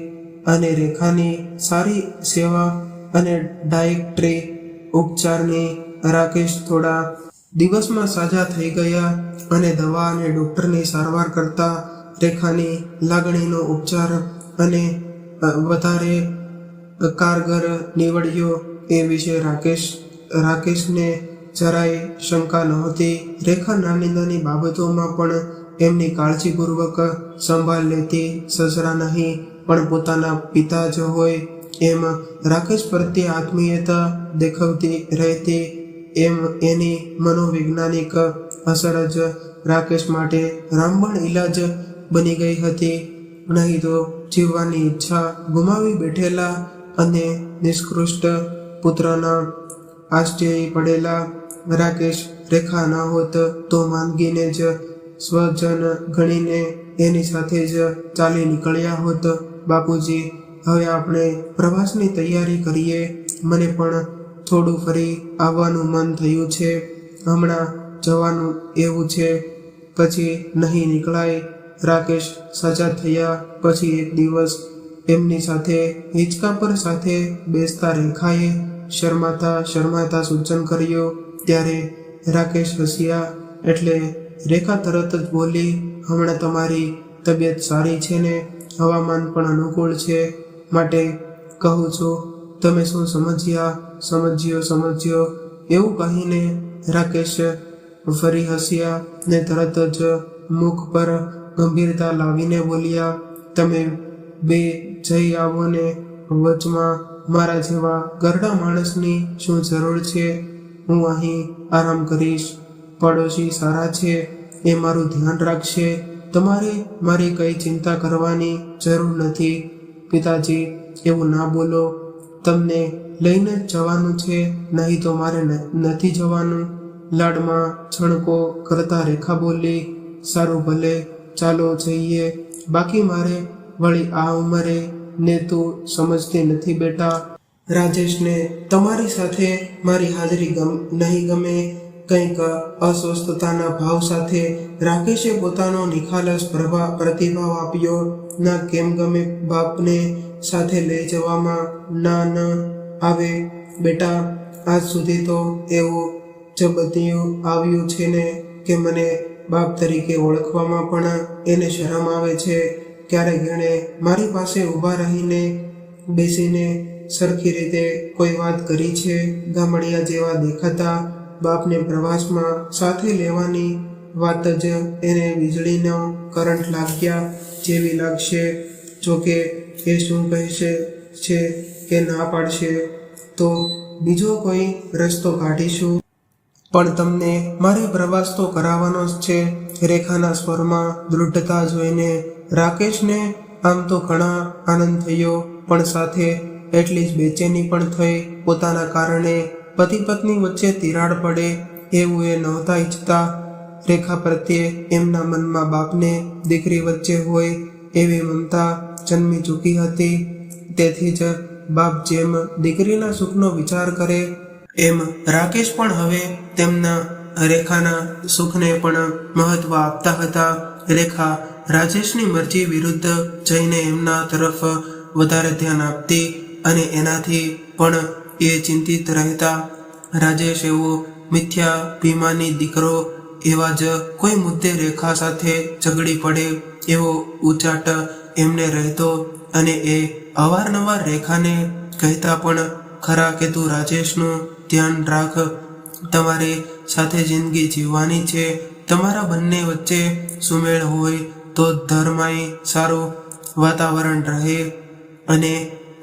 અને રેખાની સારી સેવા અને ડાયટ્રી ઉપચારની રાકેશ થોડા દિવસમાં સાજા થઈ ગયા અને દવા અને ડૉક્ટરની સારવાર કરતા રેખાની લાગણીનો ઉપચાર અને વધારે કારગર નીવડ્યો એ વિશે રાકેશને જરાય શંકા નહોતી. રેખા નાની નાની બાબતોમાં પણ એમની કાળજીપૂર્વક સંભાળ લેતી. સસરા નહીં પણ પોતાના પિતા જ હોય એમ રાકેશ પ્રત્યે આત્મીયતા દેખાવતી રહેતી. એમ એની મનોવૈજ્ઞાનિક અસર જ રાકેશ માટે રામબાણ ઈલાજ બની ગઈ હતી. નહીં તો જીવવાની ઈચ્છા ગુમાવી બેઠેલા અને નિષ્કૃષ્ટ પુત્રના આશ્ચર્ય પડેલા રાકેશ રેખા ન હોત તો માંદગીને જ સ્વજન ગણીને એની સાથે જ ચાલી નીકળ્યા હોત. બાપુજી, હવે આપણે પ્રવાસની તૈયારી કરીએ. મને પણ થોડું ફરી આવવાનું મન થયું છે. હમણાં જવાનું એવું છે, પછી નહીં નીકળાય. રાકેશ સજા થયા પછી એક દિવસ એમની સાથે હિંચકા પર સાથે બેસતા રેખાએ શરમાતા સૂચન કર્યું. ત્યારે રાકેશ હસ્યા એટલે રેખા તરત જ બોલી, હમણાં તમારી તબિયત સારી છે ને? હવામાન પણ અનુકૂળ છે માટે કહું છું. તમે શું સમજ્યો એવું કહીને રાકેશ ફરી હસ્યા ને તરત જ મુખ પર ગંભીરતા લાવીને બોલ્યા, તમે બે જઈ આવો ને વચમાં મારા જેવા ગરડા માણસની શું જરૂર છે? હું અહીં આરામ કરીશ. પડોશી સારા છે, એ મારું ધ્યાન રાખશે. તમારે મારી કઈ ચિંતા કરવાની જરૂર નથી. પિતાજી, એવું ના બોલો. તમને લઈને જ જવાનું છે, નહીં તો મારે નથી જવાનું. લાડમાં છણકો કરતા રેખા બોલી, સારું ભલે, ચાલો જઈએ. બાકી મારે વળી આ ઉંમરે ને તું સમજતી નથી બેટા. રાજેશને તમારી સાથે મારી હાજરી નહીં ગમે. કંઈક અસ્વસ્થતાના ભાવ સાથે રાકેશે પોતાનો નિખાલસ પ્રતિભાવ આપ્યો. ના કેમ ગમે? બાપને સાથે લઈ જવામાં ના ન આવે બેટા. આજ સુધી તો એવું જ બધું આવ્યું છે ને કે મને બાપ તરીકે ઓળખવામાં પણ એને શરમ આવે છે. ક્યારેક એણે મારી પાસે ઊભા રહીને બેસીને સરખી રીતે કોઈ વાત કરી છે? ગામડિયા જેવા દેખાતા બાપને પ્રવાસમાં સાથે લેવાની વાત જ એને વીજળીનો કરંટ લાગ્યા જેવી લાગશે. જોકે એ શું કહેશે છે કે ના પાડશે તો બીજો કોઈ રસ્તો કાઢીશું, પણ તમને મારે પ્રવાસ તો કરાવવાનો જ છે. રેખાના સ્વરમાં દૃઢતા જોઈને રાકેશને આમ તો ઘણા આનંદ થયો, પણ સાથે એટલી જ બેચેની પણ થઈ. પોતાના કારણે પતિ પત્ની વચ્ચે તિરાડ પડે એવું એ નહોતા ઈચ્છતા. રેખા પ્રત્યે એમના મનમાં બાપને દીકરી વચ્ચે હોય એવી મમતા જન્મી ચૂકી હતી. તેથી જ બાપ જેમ દીકરીના સુખનો વિચાર કરે એમ રાકેશ પણ હવે તેમના રેખાના સુખને પણ મહત્વ આપતા હતા. રેખા રાજેશની મરજી વિરુદ્ધ જઈને એમના તરફ વધારે ધ્યાન આપતી અને એનાથી પણ એ ચિંતિત રહેતા. રાજેશ એવો મિથ્યાભિમાની દીકરો એવા જ કોઈ મુદ્દે રેખા સાથે ઝઘડી પડે એવો ઉચાટ એમને રહેતો અને એ અવારનવાર રેખાને કહેતા પણ ખરા કે તું રાજેશનું ધ્યાન રાખ. તમારે સાથે જિંદગી જીવવાની છે. તમારા બંને વચ્ચે સુમેળ હોય તો ધર્માય સારું વાતાવરણ રહે અને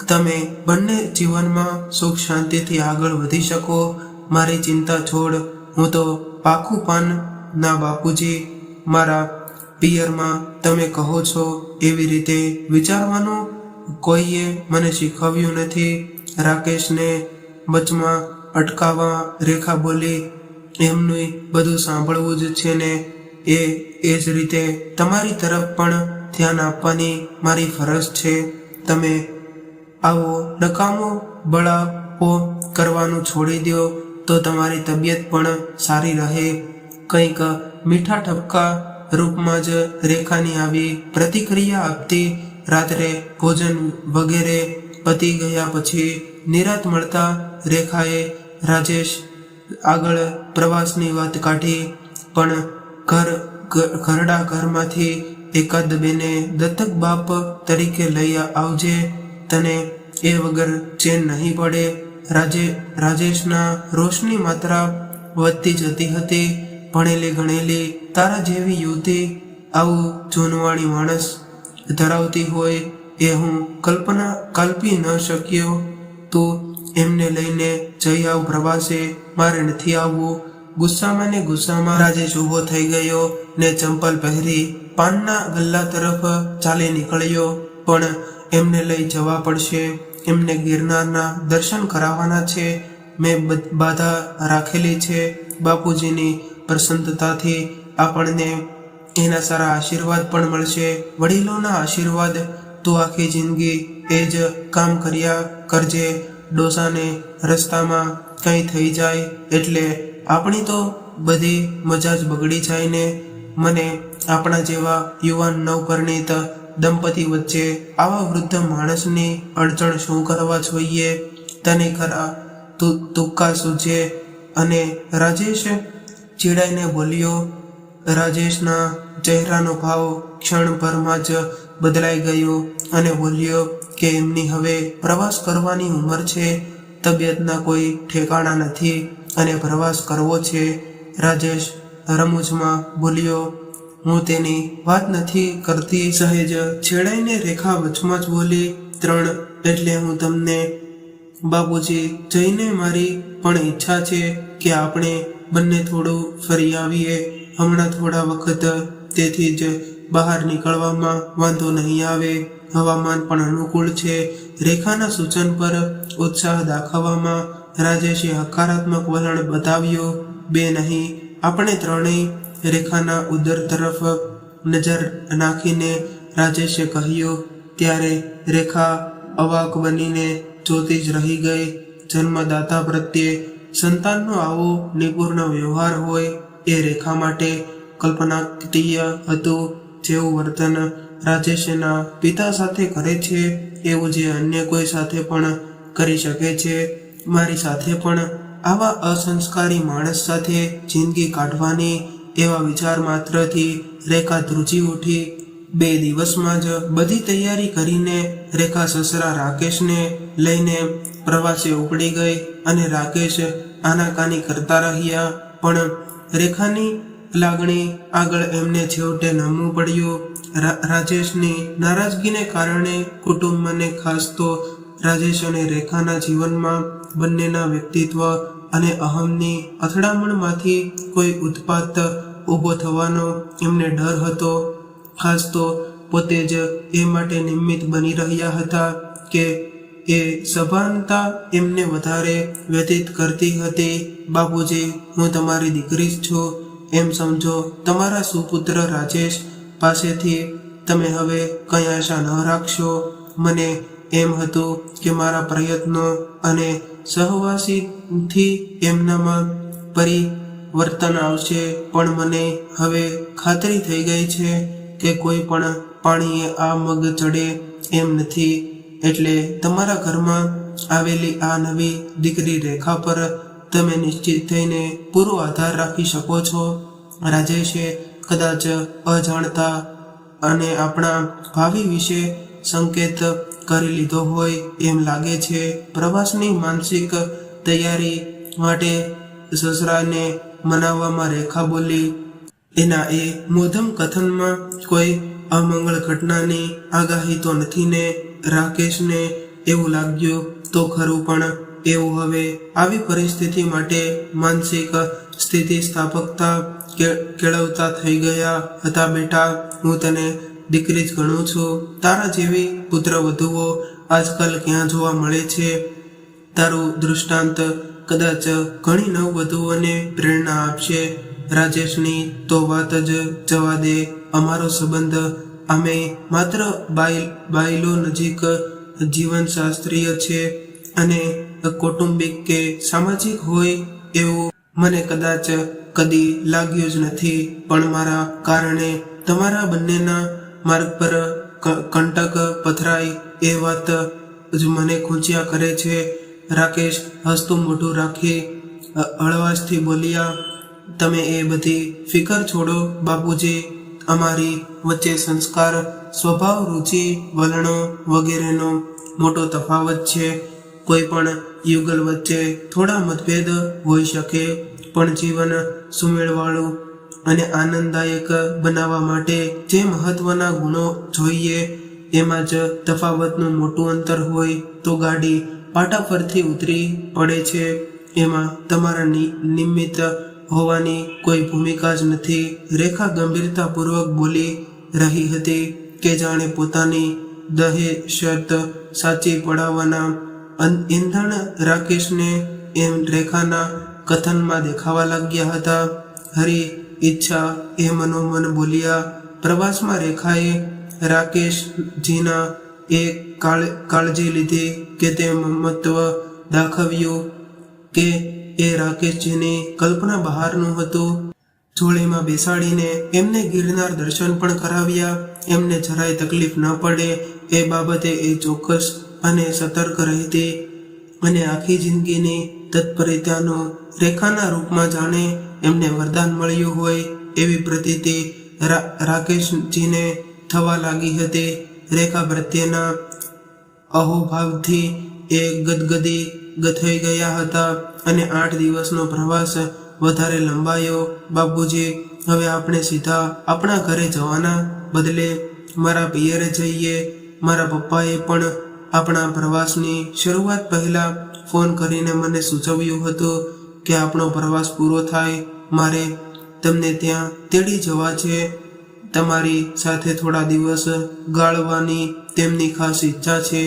તમે બંને જીવનમાં સુખ શાંતિથી આગળ વધી શકો. મારી ચિંતા છોડ. હું તો પાકું પાન ના બાપુજી. મારા પિયરમાં તમે કહો છો એવી રીતે વિચારવાનું કોઈએ મને શીખવ્યું નથી. રાકેશને વચમાં અટકાવવા રેખા બોલી, એમનું બધું સાંભળવું જ છે ને, એ જ રીતે તમારી તરફ પણ ધ્યાન આપવાની મારી ફરજ છે. તમે આવો નકામો બળાપો કરવાનું છોડી દો તો તમારી તબિયત પણ સારી રહે. કંઈક મીઠા ઠપકા રૂપમાં જ રેખાની આવી પ્રતિક્રિયા આપતી. રાત્રે ભોજન વગેરે પતી ગયા પછી નિરાંત મળતા રેખાએ રાજેશ આગળ પ્રવાસની વાત કાઢી. પણ ઘરડા ઘરમાંથી એકાદ બેને દત્તક બાપ તરીકે લઈ આવજે, તને એ વગર ચેન નહીં પડે. રાજેશના રોષની માત્રા વધતી જતી હતી. ભણેલી ગણેલી તારા જેવી યુવતી આવું જૂનવાણી માણસ ધરાવતી હોય એ હું કલ્પી ન શક્યો. તું એમને લઈને જઈ આવ પ્રવાસે, મારે નથી આવવું. ગુસ્સામાં ને ગુસ્સામાં રાજેશ ઊભો થઈ ગયો ને ચંપલ પહેરી પાનના ગલ્લા તરફ ચાલી નીકળ્યો. પણ એમને લઈ જવા પડશે, એમને ગિરનારના દર્શન કરાવવાના છે. મેં બાધા રાખેલી છે. બાપુજીની પ્રસન્નતાથી આપણને એના સારા આશીર્વાદ પણ મળશે. વડીલોના આશીર્વાદ. તું આખી જિંદગી એ જ કામ કર્યા કરજે. ડોસાને રસ્તામાં કંઈ થઈ જાય એટલે આપણી તો બધી મજા જ બગડી જાય ને. મને આપણા જેવા યુવાન નવપરિણીત દંપતી વચ્ચે આવા વૃદ્ધ માણસની અડચણ શું કરવા જોઈએ? તને ખરા તુક્કા સૂજે. અને રાજેશ ચીડાઈને બોલ્યો. રાજેશના ચહેરાનો ભાવ ક્ષણભરમાં જ બદલાઈ ગયો અને બોલ્યો કે એમની હવે પ્રવાસ કરવાની ઉંમર છે, તબિયતના કોઈ ઠેકાણા નથી અને પ્રવાસ કરવો છે. રાજેશ રમૂજમાં બોલ્યો, હું તેની વાત નથી કરતી. સહેજ છેડાઈને રેખા વચમાં જ બોલી, 3 એટલે હું તમને બાપુજી જઈને મારી પણ ઈચ્છા છે કે આપણે બંને થોડું ફરી આવીએ હમણાં થોડા વખત. તેથી જ બહાર નીકળવામાં વાંધો નહીં આવે. હવામાન પણ અનુકૂળ છે. રેખાના સૂચન પર ઉત્સાહ દાખવવામાં રાજેશે હકારાત્મક વલણ બતાવ્યો. 2 નહીં, આપણે 3 રેખાના ઉદર તરફ નજર નાખીને રાજેશે કહ્યું. ત્યારે રેખા અવાક બનીને જોતી જ રહી ગઈ. જન્મદાતા પ્રત્યે સંતાનનો આવો નિપુર્ણ વ્યવહાર હોય એ રેખા માટે કલ્પનાતીય હતું. જેવું વર્તન રાજેશના પિતા સાથે કરે છે એવું જે અન્ય કોઈ સાથે પણ કરી શકે છે. મારી સાથે પણ આવા અસંસ્કારી માણસ સાથે જિંદગી કાઢવાની એવા વિચાર માત્રથી રેખા ધ્રુજી ઉઠી. 2 દિવસમાં જ બધી તૈયારી કરીને રેખા સસરા રાકેશને લઈને પ્રવાસે ઉપડી ગઈ અને રાકેશ આનાકાની કરતા રહ્યા. પણ રેખાની લાગણી આગળ એમને છેવટે નમવું પડ્યું. રાજેશની નારાજગીને કારણે કુટુંબને, ખાસ તો રાજેશ અને રેખાના જીવનમાં બંનેના વ્યક્તિત્વ અને અહમની અથડામણમાંથી કોઈ ઉત્પાત ઊભો થવાનો એમને ડર હતો. ખાસ તો પોતે જ એ માટે નિમિત્ત બની રહ્યા હતા કે એ સભાનતા એમને વધારે વ્યતીત કરતી હતી. બાપુજી, હું તમારી દીકરી જ છું એમ સમજો. તમારા સુપુત્ર રાજેશ પાસેથી તમે હવે કંઈ આશા ન રાખશો. મને એમ હતું કે મારા પ્રયત્નો અને સહવાસીથી એમનામાં પરિવર્તન આવશે, પણ મને હવે ખાતરી થઈ ગઈ છે કે કોઈ પણ પાણીએ આ મગ ચડે એમ નથી. એટલે તમારા ઘરમાં આવેલી આ નવી દીકરી રેખા પર તમે નિશ્ચિત થઈને પૂરો આધાર રાખી શકો છો. રાજેશે કદાચ અજાણતા અને આપણા ભાવિ વિશે સંકેત કરી લીધો હોય એમ લાગે છે. પ્રવાસની માનસિક તૈયારી માટે સસરાને મનાવવામાં રેખા બોલી. એના એ મોધમ કથનમાં કોઈ અમંગળ ઘટનાની આગાહી તો નથી ને? રાકેશને એવું લાગ્યું તો ખરું, પણ એવું હવે આવી પરિસ્થિતિ માટે માનસિક સ્થિતિસ્થાપકતા કેળવતા થઈ ગયા હતા. બેટા, હું તને દીકરી જ ગણું છું. તારા જેવી પુત્ર વધુઓ આજકાલ ક્યાં જોવા મળે છે? તારું દૃષ્ટાંત કદાચ ઘણી નવવધુઓને પ્રેરણા આપશે. રાજેશની તો વાત જ જવા દે. અમારો સંબંધ આમે માત્ર બાયલો નજીક જીવનશાસ્ત્રીય છે અને કૌટુંબિક કે સામાજિક હોય એવું મને કદાચ કદી લાગ્યું જ નથી. પણ મારા કારણે તમારા બંનેના માર્ગ પર કંટક પથરાય એ વાત જ મને ખૂંચ્યા કરે છે. રાકેશ હસતું મોઢું રાખી હળવાશથી બોલ્યા, તમે એ બધી ફિકર છોડો બાપુજી. અમારી વચ્ચે સંસ્કાર, સ્વભાવ, રુચિ, વલણો વગેરેનો મોટો તફાવત છે. કોઈ પણ યુગલ વચ્ચે થોડા મતભેદ હોઈ શકે, પણ જીવન સુમેળવાળું અને આનંદદાયક બનાવવા માટે જે મહત્વના ગુણો જોઈએ એમાં જ તફાવતનું મોટું અંતર હોય તો ગાડી પાટા પરથી ઉતરી પડે છે. એમાં તમારા નિમિત્ત હોવાની કોઈ ભૂમિકા જ નથી. રેખા ગંભીરતાપૂર્વક બોલી રહી હતી કે જાણે પોતાની દહેશત સાચી પડાવવાના ઈંધણ રાકેશને એમ રેખાના કથનમાં દેખાવા લાગ્યા હતા. હરી ઈચ્છા એ મનોમન બોલ્યા. પ્રવાસમાં રેખાએ રાકેશજીના એ કાળજી લીધી કે તે મમત્વ દાખવ્યું કે એ રાકેશજીની કલ્પના બહારનું હતું. જોડીમાં બેસાડીને એમને ગિરનાર દર્શન પણ કરાવ્યા. એમને જરાય તકલીફ ન પડે એ બાબતે એ ચોક્કસ અને સતર્ક રહેતી અને આખી જિંદગીની તત્પરતાનો રેખાના રૂપમાં જાણે એમને વરદાન મળ્યું હોય એવી પ્રતીતિ રાકેશજીને થવા લાગી હતી. રેખા પ્રત્યેના અહોભાવથી એ ગદગદી થઈ ગયા હતા અને 8 દિવસનો પ્રવાસ વધારે લંબાયો. બાપુજી, હવે આપણે સીધા આપણા ઘરે જવાના બદલે મારા પિયરે જઈએ. મારા પપ્પાએ પણ આપણા પ્રવાસની શરૂઆત પહેલા ફોન કરીને મને સૂચવ્યું હતું કે આપણો પ્રવાસ પૂરો થાય મારે તમને ત્યાં તેડી જવા છે. તમારી સાથે થોડા દિવસ ગાળવાની તેમની ખાસ ઈચ્છા છે.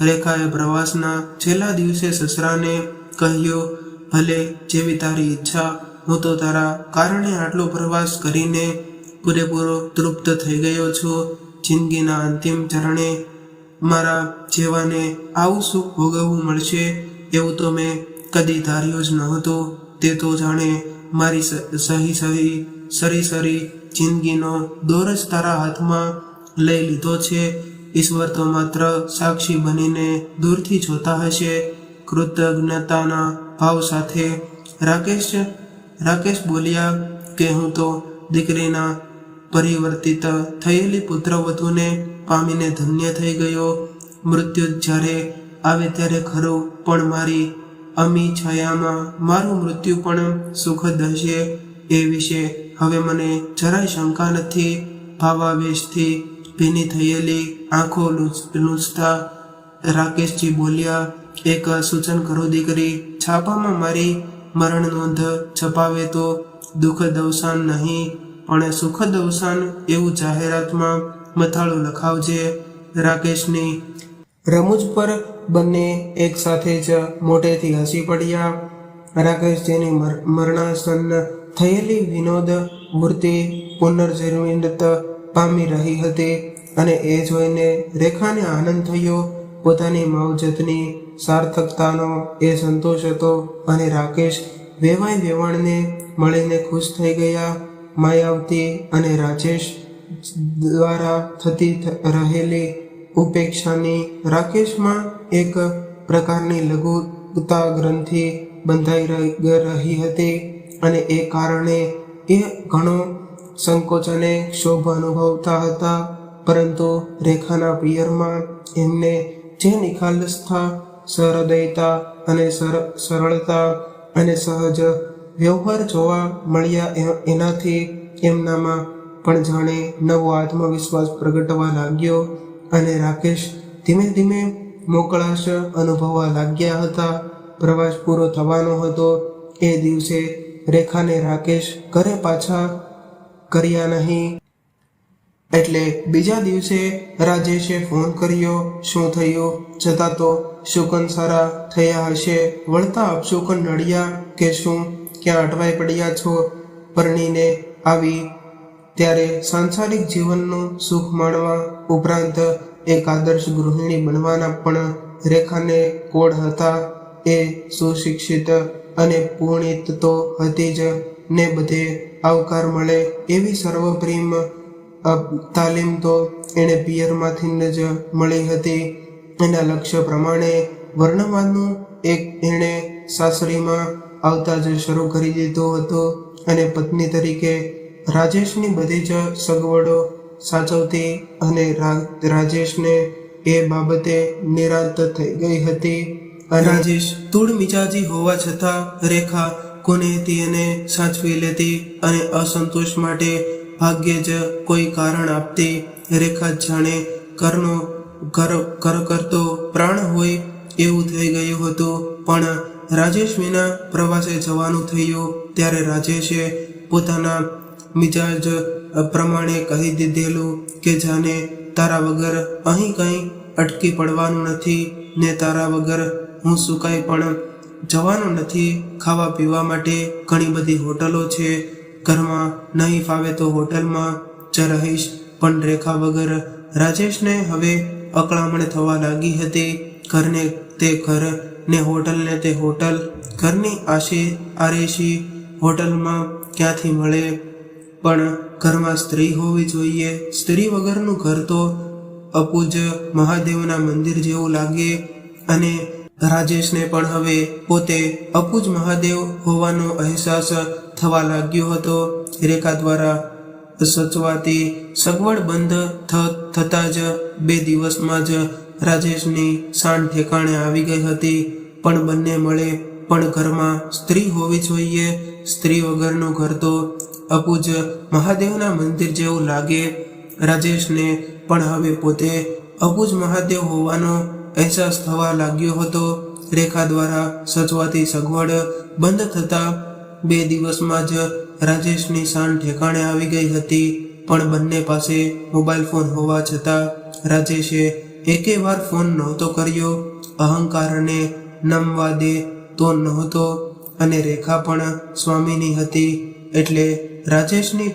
રેખાએ પ્રવાસના છેલ્લા દિવસે સસરાને કહ્યું, ભલે જેવી તારી ઈચ્છા. હું તો તારા કારણે આટલો પ્રવાસ કરીને પૂરેપૂરો તૃપ્ત થઈ ગયો છું. જિંદગીના અંતિમ ચરણે મારા જેવાને આવું સુખ ભોગવવું મળશે એવું તો મેં કદી ધાર્યું જ નહોતું. તે તો જાણે મારી સરી જિંદગીનો દોર જ તારા હાથમાં લઈ લીધો છે. ઈશ્વર તો માત્ર સાક્ષી બનીને દૂરથી જોતા હશે. કૃતજ્ઞતાના ભાવ સાથે રાકેશ બોલ્યા કે હું તો દીકરીના પરિવર્તિત થયેલી પુત્રવધૂને પામીને ધન્ય થઈ ગયો. મૃત્યુ જ્યારે આવે ત્યારે ખરું, પણ મારી અમી છાયામાં મારું મૃત્યુ પણ સુખદ હશે એ વિશે હવે મને જરાય શંકા નથી. ભાવાવેશથી ભીની થયેલી આંખો લૂછતા રાકેશજી બોલ્યા, એક સૂચન કરો દીકરી. છાપામાં મારી મરણ નોંધ છપાવે તો દુઃખદ અવસાન નહીં પણ સુખદ અવસાન એવું જાહેરાતમાં મથાળું લખાવજે. રાકેશની રમૂજ પર બંને એક સાથે જ મોટેથી હસી પડ્યા. રાકેશજીની મરણાસન્ન થયેલી વિનોદ મૂર્તિ પુનર્જીવિત પામી રહી હતી અને એ જોઈને રેખાને આનંદ થયો. પોતાની માવજતની સાર્થકતાનો એ સંતોષ હતો અને રાકેશ વેવાણને મળીને ખુશ થઈ ગયા. માયાવતી અને રાજેશ દ્વારા થતી રહેલી ઉપેક્ષાની રાકેશમાં એક પ્રકારની લઘુતા ગ્રંથિ બંધાઈ રહી હતી અને એ કારણે એ ઘણો સંકોચ અને ક્ષોભ અનુભવતા હતા. પરંતુ રેખાના પિયરમાં એમને જે નિખાલસતા, સહૃદયતા અને સરળતા અને સહજ વ્યવહાર જોવા મળ્યા એનાથી એમનામાં પણ જાણે નવો આત્મવિશ્વાસ પ્રગટવા લાગ્યો અને રાકેશ ધીમે ધીમે મોકળાશ અનુભવવા લાગ્યા હતા. પ્રવાસ પૂરો થવાનો હતો. એ દિવસે રેખાને રાકેશ ઘરે પાછા કર્યા નહીં એટલે બીજા દિવસે રાજેશે ફોન કર્યો, શું થયું? જતા તો શુકન સારા થયા હશે, વળતા અપશુકન નડ્યા કે શું? ક્યાં અટવાઈ પડ્યા છો? પરણીને આવી ત્યારે સાંસારિક જીવનનું સુખ માણવા ઉપરાંત એક આદર્શ ગૃહિણી બનવાના પણ રેખાને કોડ હતા. એ સુશિક્ષિત અને પુણિત તો હતી જ ને બધે આવકાર મળે એવી સર્વપ્રેમ તાલીમ તો એણે પિયરમાંથી જ મળી હતી. એના લક્ષ્ય પ્રમાણે વર્ણવાનું એક એણે સાસરીમાં આવતા જ શરૂ કરી દીધો હતો અને પત્ની તરીકે રાજેશની બધી જ સગવડો સાચવતી અને રાજેશને એ બાબતે નિરાંત થઈ ગઈ હતી. રાજેશ તૂળ મિજાજી હોવા છતાં રેખા કોનેથી એને સાચવી લેતી અને અસંતોષ માટે ભાગ્યે જ કોઈ કારણ આપતી. રેખા જાણે કરતો પ્રાણ હોય એવું થઈ ગયું હતું. પણ રાજેશ વિના પ્રવાસે જવાનું થયું ત્યારે રાજેશે પોતાના મિજાજ પ્રમાણે કહી દીધેલું કે જાને તારા વગર અહીં કંઈ અટકી પડવાનું નથી ને તારા વગર હું સુકાઈ પણ જવાનું નથી. ખાવા પીવા માટે ઘણી બધી હોટલો છે, ઘરમાં નહીં ફાવે તો હોટલમાં જ રહીશ. પણ રેખા વગર રાજેશને હવે અકળામણ થવા લાગી હતી. ઘરને તે ઘર ને હોટલને તે હોટલ, ઘરની આરેશી હોટલમાં ક્યાંથી મળે? પણ ઘરમાં સ્ત્રી હોવી જોઈએ. સ્ત્રી વગરનું ઘર તો અપૂજ મહાદેવના મંદિર જેવું લાગે. અને રાજેશને પણ હવે પોતે અપૂજ મહાદેવ હોવાનો અહેસાસ થવા લાગ્યો હતો. રેખા દ્વારા સચવાતી સગવડ બંધ થતા જ 2 દિવસમાં જ રાજેશની શાન ઠેકાણે આવી ગઈ હતી. પણ બંને મળે પણ ઘરમાં સ્ત્રી હોવી જોઈએ. સ્ત્રી વગરનું ઘર તો અપૂજ મહાદેવના મંદિર જેવું લાગે. રાજેશને પણ હવે પોતે અપૂજ મહાદેવ હોવાનો અહેસાસ થવા લાગ્યો હતો. રેખા દ્વારા સચવાતી સગવડ બંધ થતા 2 દિવસમાં જ રાજેશની શાન ઠેકાણે આવી ગઈ હતી. પણ બંને પાસે મોબાઈલ ફોન હોવા છતાં રાજેશે એકે વાર ફોન નહોતો કર્યો. અહંકારને નમવા દે તો નહોતો અને રેખા પણ સ્વામીની હતી એટલે રાજેશની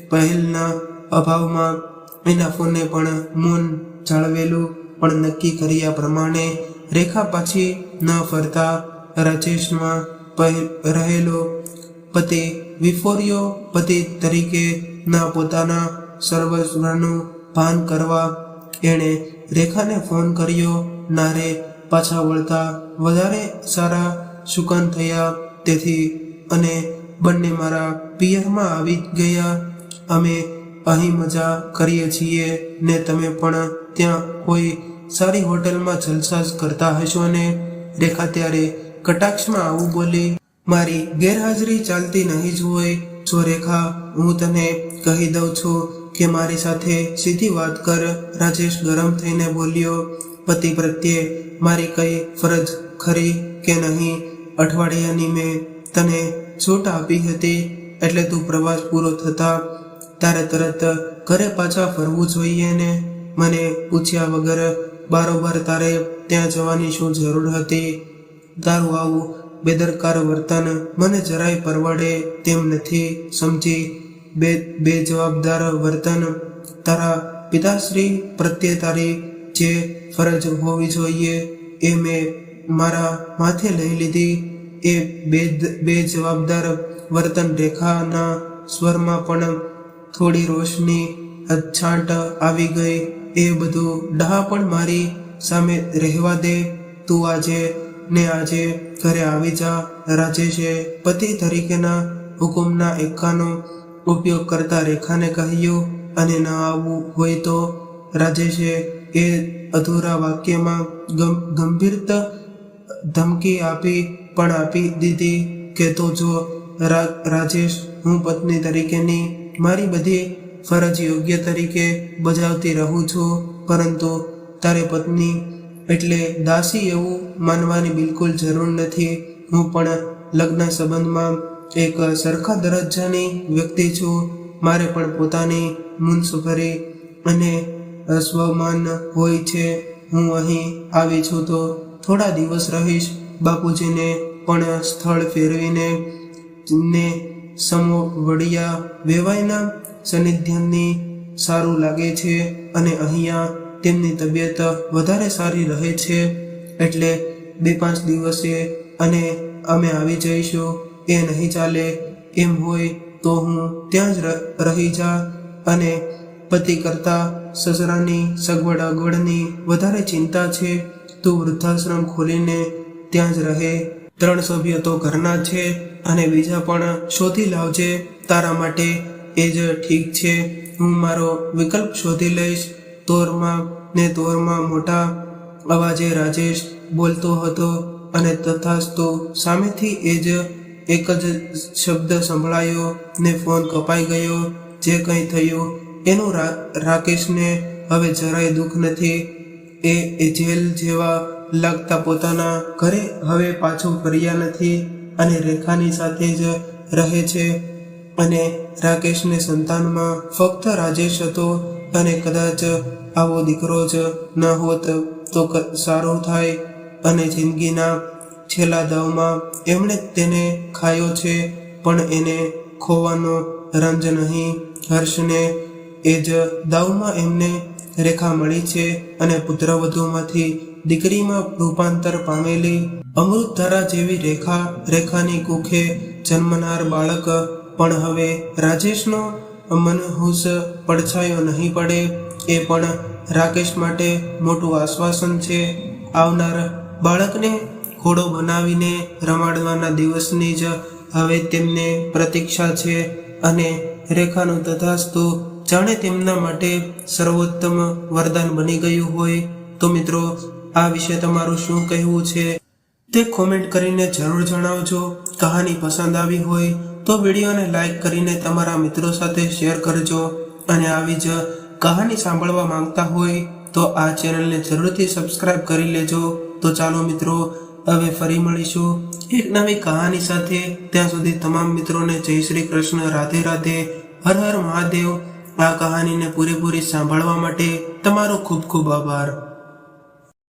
પહેલના અભાવમાં એના ફોને પણ મૌન જાળવેલું. પણ નક્કી કર્યા પ્રમાણે રેખા પાછી ન ફરતા રાજેશમાં રહેલો પતિ વિફોર્યો પતિ તરીકે ના પોતાના સર્વસ્વનું ભાન કરવા એણે રેખાને ફોન કર્યો. નારે પાછા વળતા વધારે સારા શુકન થયા તેથી અને બંને મારા પિયરમાં આવી ગયા. અમે અહીં મજા કરીએ છીએ ને તમે પણ ત્યાં કોઈ સારી હોટલમાં જલસા કરતા હશો ને? રેખા ત્યારે કટાક્ષમાં આવું બોલી, મારી ગેરહાજરી ચાલતી નહીં જ હોય. જો રેખા, હું તને કહી દઉં છું કે મારી સાથે સીધી વાત કર. રાજેશ ગરમ થઈને બોલ્યો, પતિ પ્રત્યે મારી કઈ ફરજ ખરી કે નહીં? અઠવાડિયાની મેં તને છૂટ આપી હતી એટલે તું પ્રવાસ પૂરો થતા તારે તરત ઘરે પાછા ફરવું જોઈએ ને? મને પૂછ્યા વગર બારોબાર તારે ત્યાં જવાની શું જરૂર હતી? તારું આવું બેદરકાર વર્તન મને જરાય પરવડે તેમ નથી સમજી. બેજવાબદાર વર્તન. તારા પિતાશ્રી પ્રત્યે તારી જે ફરજ હોવી જોઈએ એ મેં મારા માથે લઈ લીધી. એ બેજવાબદાર વર્તન. રેખાના સ્વરમાં પણ થોડી રોશની છાંટ આવી ગઈ. એ બધું ડહાપણ મારી સામે રહેવા દે. તું આજે ઘરે આવી જા. રાજેશે પતિ તરીકેના હુકુમના એક્કાનો ઉપયોગ કરતા રેખાને કહ્યું. અને ન આવવું હોય તો? રાજેશે એ અધૂરા વાક્યમાં ગંભીરત ધમકી આપી દીધી કે તો જો રાજેશ, હું પત્ની તરીકેની મારી બધી ફરજ યોગ્ય તરીકે બજાવતી રહું છું, પરંતુ તારે પત્ની એટલે દાસી એવું માનવાની બિલકુલ જરૂર નથી. હું પણ લગ્ન સંબંધમાં એક સરખા દરજ્જાની વ્યક્તિ છું. મારે પણ પોતાની મુનસફરી અને સ્વમાન હોય છે. હું અહીં આવી છું તો થોડા દિવસ રહીશ. બાપુજીને પણ સ્થળ ફેરવીને ને સમો વડિયા વેવાઈના સાનિધ્યની સારું લાગે છે અને અહીંયા તેમની તબિયત વધારે સારી રહે છે. એટલે 2-5 દિવસે અને અમે આવી જઈશું. એ નહીં ચાલે એમ હોય તો હું ત્યાં જ રહી જા. અને પતિ કરતા સસરાની સગવડ અગવડની વધારે ચિંતા છે. તું વૃદ્ધાશ્રમ ખોલીને ત્યાં જ રહે. 3 સભ્ય તો ઘરના છે અને બીજા પણ શોધી લાવજે. તારા માટે એ જ ઠીક છે. હું મારો વિકલ્પ શોધી લઈશ. તોરમાં મોટા અવાજે રાજેશ બોલતો હતો અને તથાસ્તુ સામેથી એક જ શબ્દ સંભળાયો ને ફોન કપાઈ ગયો. જે કંઈ થયું એનું રાકેશને હવે જરાય દુઃખ નથી. એ જેલ જેવા લાગતા પોતાના ઘરે હવે પાછો ફર્યા નથી અને રેખાની સાથે જ રહે છે. અને રાકેશને સંતાનમાં ફક્ત રાજેશ હતો અને કદાચ આવો દીકરો જ ન હોત તો સારું થાય. અને જિંદગીના છેલ્લા દાવમાં એમણે તેને ખાયો છે પણ એને ખોવાનો રંજ નહીં. હર્ષને એ જ દાવમાં એમને રેખા મળી છે અને પુત્રવધૂમાંથી દીકરીમાં રૂપાંતર પામેલી અમૃતધારા જેવી રેખાની કુખે જન્મનાર બાળક પણ હવે રાજેશનો મનહૂસ પડછાયો નહીં પડે. એ પણ રાકેશ માટે મોટું આશ્વાસન છે. આવનાર બાળકને ઘોડો બનાવીને રમાડવાના દિવસની જ હવે તેમને પ્રતીક્ષા છે. અને રેખાનું તથાસ્તુ જાણે તેમના માટે સર્વોત્તમ વરદાન બની ગયું હોય. તો મિત્રો, આ વિશે તમારું શું કહેવું છે તે કોમેન્ટ કરીને જરૂર જણાવજો. કહાની પસંદ આવી હોય તો વિડીયોને લાઈક કરીને તમારા મિત્રો સાથે શેર કરજો. અને આવી જ કહાની સાંભળવા માંગતા હોય તો આ ચેનલને જરૂરથી સબસ્ક્રાઇબ કરી લેજો. તો ચાલો મિત્રો, હવે ફરી મળીશું એક નવી કહાની સાથે. ત્યાં સુધી તમામ મિત્રોને જય શ્રી કૃષ્ણ, રાધે રાધે, હર હર મહાદેવ. આ કહાનીને પૂરેપૂરી સાંભળવા માટે તમારો ખૂબ ખૂબ આભાર.